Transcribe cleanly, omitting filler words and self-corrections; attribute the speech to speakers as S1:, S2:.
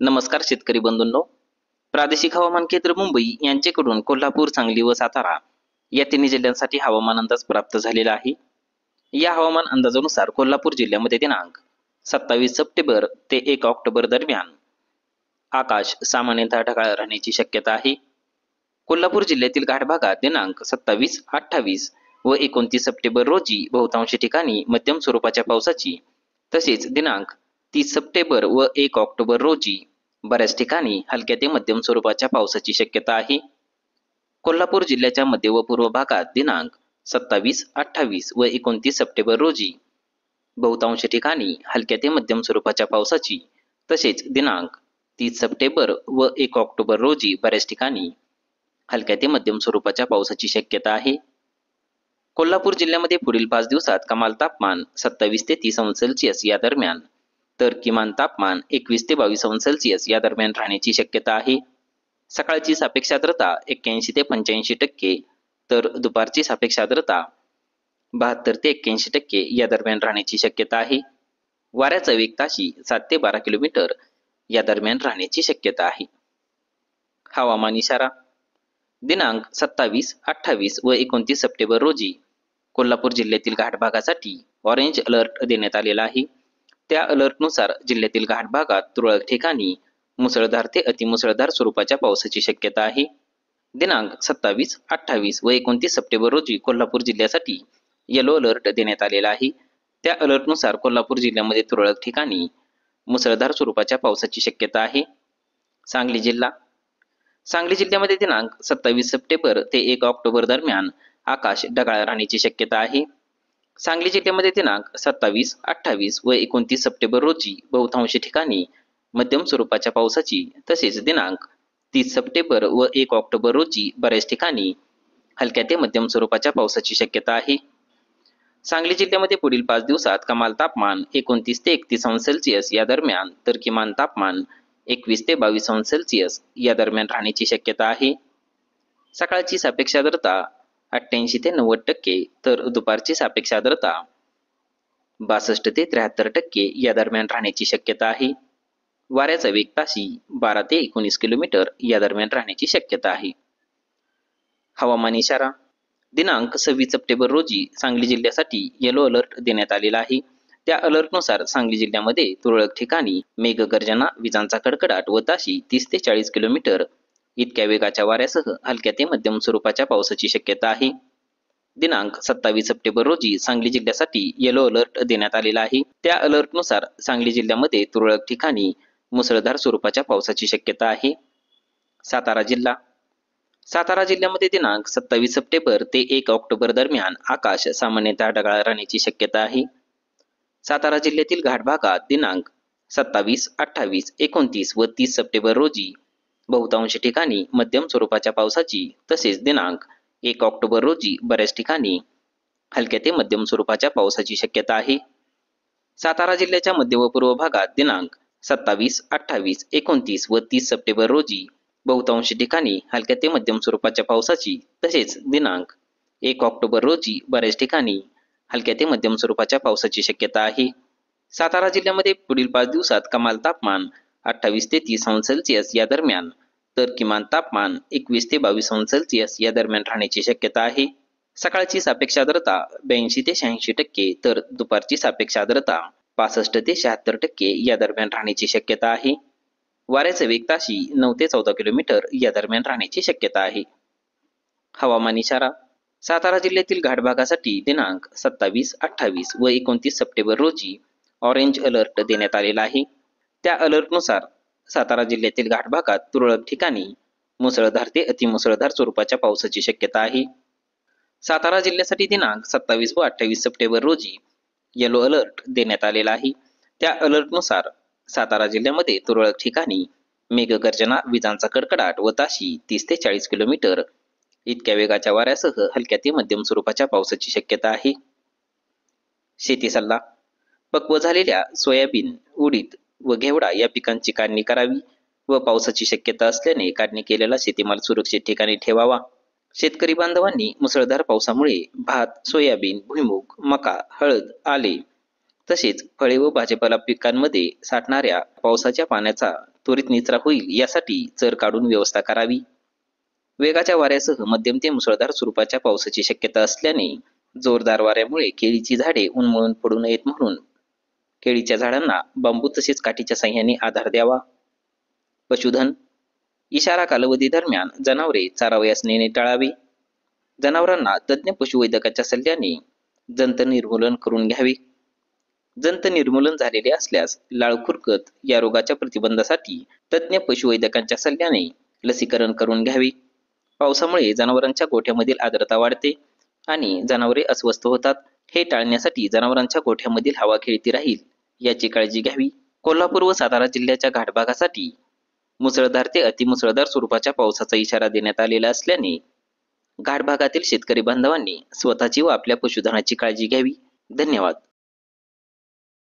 S1: नमस्कार शेतकरी बंधूंनो. प्रादेशिक हवामान केंद्र मुंबई यांच्याकडून कोल्हापूर, सांगली व सातारा या तिन्ही जिल्ह्यांसाठी हवामान अंदाज प्राप्त झालेला आहे. या हवामान अंदाजानुसार कोल्हापूर जिल्ह्यामध्ये दिनांक 27 सप्टेंबर ते 1 ऑक्टोबर दरम्यान आकाश सामान्यतः ढगाळ राहण्याची शक्यता आहे. कोल्हापूर जिल्ह्यातील घाट भागात दिनांक 27, 28 व 29 सप्टेंबर रोजी बहुतांश ठिकाणी मध्यम स्वरूपाच्या पावसाची, तसेच दिनांक 30 सप्टेंबर व 1 ऑक्टोबर रोजी बऱ्याच ठिकाणी हलक्या ते मध्यम स्वरूपाच्या पावसाची शक्यता आहे. कोल्हापूर जिल्ह्याच्या मध्य व पूर्व भागात दिनांक 27, 28 व 29 सप्टेंबर रोजी बहुतांश ठिकाणी हलक्या ते मध्यम स्वरूपाच्या पावसाची, तसेच दिनांक 30 सप्टेंबर व 1 ऑक्टोबर रोजी बऱ्याच ठिकाणी हलक्या ते मध्यम स्वरूपाच्या पावसाची शक्यता आहे. कोल्हापूर जिल्ह्यामध्ये पुढील 5 दिवसात कमाल तापमान 27 ते 30 अंश सेल्सिअस या दरम्यान, तर किमान तापमान 21 ते 22 अंश सेल्सिअस या दरम्यान राहण्याची शक्यता आहे. सकाळची सापेक्ष आर्द्रता 81 ते 85%, तर दुपारची सापेक्ष आर्द्रता 72 ते 81% या दरम्यान राहण्याची शक्यता आहे. वाऱ्याचा वेग ताशी 7 ते 12 किलोमीटर या दरम्यान राहण्याची शक्यता आहे. हवामान इशारा. दिनांक 27, 28 व 29 सप्टेंबर रोजी कोल्हापूर जिल्ह्यातील घाट भागासाठी ऑरेंज अलर्ट देण्यात आलेला आहे. त्या अलर्टनुसार जिल्ह्यातील घाट भागात तुरळक ठिकाणी मुसळधार ते अतिमुसळधार स्वरूपाच्या पावसाची शक्यता आहे. दिनांक 27, 28 व 29 सप्टेंबर रोजी कोल्हापूर जिल्ह्यासाठी येलो अलर्ट देण्यात आलेला आहे. त्या अलर्टनुसार कोल्हापूर जिल्ह्यामध्ये तुरळक ठिकाणी मुसळधार स्वरूपाच्या पावसाची शक्यता आहे. सांगली जिल्हा. सांगली जिल्ह्यामध्ये दिनांक 27 सप्टेंबर ते 1 ऑक्टोबर दरम्यान आकाश ढगाळ राहण्याची शक्यता आहे. सांगली जिल्ह्यामध्ये दिनांक 27, 28 व 29 सप्टेंबर रोजी बहुतांश ठिकाणी मध्यम स्वरूपाच्या पावसाची, तसेच दिनांक 30 सप्टेंबर व 1 ऑक्टोबर रोजी बऱ्याच ठिकाणी हलक्या ते मध्यम स्वरूपाच्या पावसाची शक्यता आहे. सांगली जिल्ह्यामध्ये पुढील 5 दिवसात कमाल तापमान 29 ते 31 अंश सेल्सिअस या दरम्यान, तर किमान तापमान 21 ते 22 अंश सेल्सिअस या दरम्यान राहण्याची शक्यता आहे. सकाळची सापेक्ष आर्द्रता 88 ते 90%, तर दुपारची सापेक्ष आर्द्रता 62 ते 73% या दरम्यान राहण्याची शक्यता आहे. वाऱ्याचा वेग ताशी 12 ते 19 किलोमीटर या दरम्यान राहण्याची शक्यता आहे. हवामान इशारा. दिनांक 26 सप्टेंबर रोजी सांगली जिल्ह्यासाठी येलो अलर्ट देण्यात आलेला आहे. त्या अलर्टनुसार सांगली जिल्ह्यामध्ये तुरळक ठिकाणी मेघगर्जना, विजांचा कडकडाट व ताशी 30 ते 40 किलोमीटर इतक्या वेगाच्या वाऱ्यासह हलक्या ते मध्यम स्वरूपाच्या पावसाची शक्यता आहे. दिनांक 27 सप्टेंबर रोजी सांगली जिल्ह्यासाठी येलो अलर्ट देण्यात आलेला आहे. त्या अलर्टनुसार सांगली जिल्ह्यामध्ये तुरळक ठिकाणी मुसळधार स्वरूपाच्या पावसाची शक्यता आहे. सातारा जिल्हा. सातारा जिल्ह्यामध्ये दिनांक 27 सप्टेंबर ते 1 ऑक्टोबर दरम्यान आकाश सामान्यतः ढगाळ राहण्याची शक्यता आहे. सातारा जिल्ह्यातील घाट भागात दिनांक 27, 28, 29 व 30 सप्टेंबर रोजी बहुतांश ठिकाणी मध्यम स्वरूपाच्या पावसाची, तसेच दिनांक 1 ऑक्टोबर रोजी बऱ्याच ठिकाणी हलक्या ते मध्यम स्वरूपाच्या पावसाची शक्यता आहे. सातारा जिल्ह्याच्या मध्य व पूर्व भागात दिनांक 27, 28, 29 व 30 सप्टेंबर रोजी बहुतांश ठिकाणी हलक्या ते मध्यम स्वरूपाच्या पावसाची, तसेच दिनांक 1 ऑक्टोबर रोजी बऱ्याच ठिकाणी हलक्या ते मध्यम स्वरूपाच्या पावसाची शक्यता आहे. सातारा जिल्ह्यामध्ये पुढील 5 दिवसात कमाल तापमान 28 ते 30 अंश सेल्सिअस या दरम्यान, तर किमान तापमान 21 ते 22 अंश सेल्सिअस या दरम्यान राहण्याची शक्यता आहे. सकाळची सापेक्ष आर्द्रता 82 ते 86%, तर दुपारची सापेक्ष आर्द्रता 65 ते 76% या दरम्यान राहण्याची शक्यता आहे. वाऱ्याचा वेग ताशी 9 ते 14 किलोमीटर या दरम्यान राहण्याची शक्यता आहे. हवामान इशारा. सातारा जिल्ह्यातील घाट भागासाठी दिनांक 27, 28 व 29 सप्टेंबर रोजी ऑरेंज अलर्ट देण्यात आलेला आहे. त्या अलर्टनुसार सातारा जिल्ह्यातील घाट भागात तुरळक ठिकाणी मुसळधार ते अतिमुसळधार स्वरूपाच्या पावसाची शक्यता आहे. सातारा जिल्ह्यासाठी दिनांक 27 व 28 सप्टेंबर रोजी येलो अलर्ट देण्यात आलेला आहे. त्या अलर्टनुसार सातारा जिल्ह्यामध्ये तुरळक ठिकाणी मेघगर्जना, विजांचा कडकडाट व ताशी 30 ते 40 किलोमीटर इतक्या वेगाच्या वाऱ्यासह हलक्या ते मध्यम स्वरूपाच्या पावसाची शक्यता आहे. शेती सल्ला. पक्व झालेल्या सोयाबीन, उडीद व घेवडा या पिकांची काढणी करावी व पावसाची शक्यता असल्याने काढणी केलेला शेतीमाल सुरक्षित ठिकाणी ठेवावा. शेतकरी बांधवांनी मुसळधार पावसामुळे भात, सोयाबीन, भुईमूग, मका, हळद, आले तसेच फळे व भाजीपाला पिकांमध्ये साठणाऱ्या पावसाच्या पाण्याचा त्वरित निचरा होईल यासाठी चर काढून व्यवस्था करावी. वेगाच्या वाऱ्यासह मध्यम ते मुसळधार स्वरूपाच्या पावसाची शक्यता असल्याने जोरदार वाऱ्यामुळे केळीची झाडे उन्मळून पडू नयेत म्हणून केळीच्या झाडांना बांबू तसेच काठीच्या साह्याने आधार द्यावा. पशुधन इशारा कालावधी दरम्यान जनावरे चारावयास नेणे टाळावे. जनावरांना तज्ज्ञ पशुवैद्यकाच्या सल्ल्याने जंत निर्मूलन करून घ्यावे. जंत निर्मूलन झालेले असल्यास लाळ खुरकत या रोगाच्या प्रतिबंधासाठी तज्ज्ञ पशुवैद्यकांच्या सल्ल्याने लसीकरण करून घ्यावे. पावसामुळे जनावरांच्या गोठ्यामधील आर्द्रता वाढते आणि जनावरे अस्वस्थ होतात. हे टाळण्यासाठी जनावरांच्या गोठ्यामधील हवा खेळती राहील याची काळजी घ्यावी. कोल्हापूर व सातारा जिल्ह्याच्या घाटभागासाठी मुसळधार ते अतिमुसळधार स्वरूपाच्या पावसाचा इशारा देण्यात आलेला असल्याने घाटभागातील शेतकरी बांधवांनी स्वतःची व आपल्या पशुधनाची काळजी घ्यावी. धन्यवाद.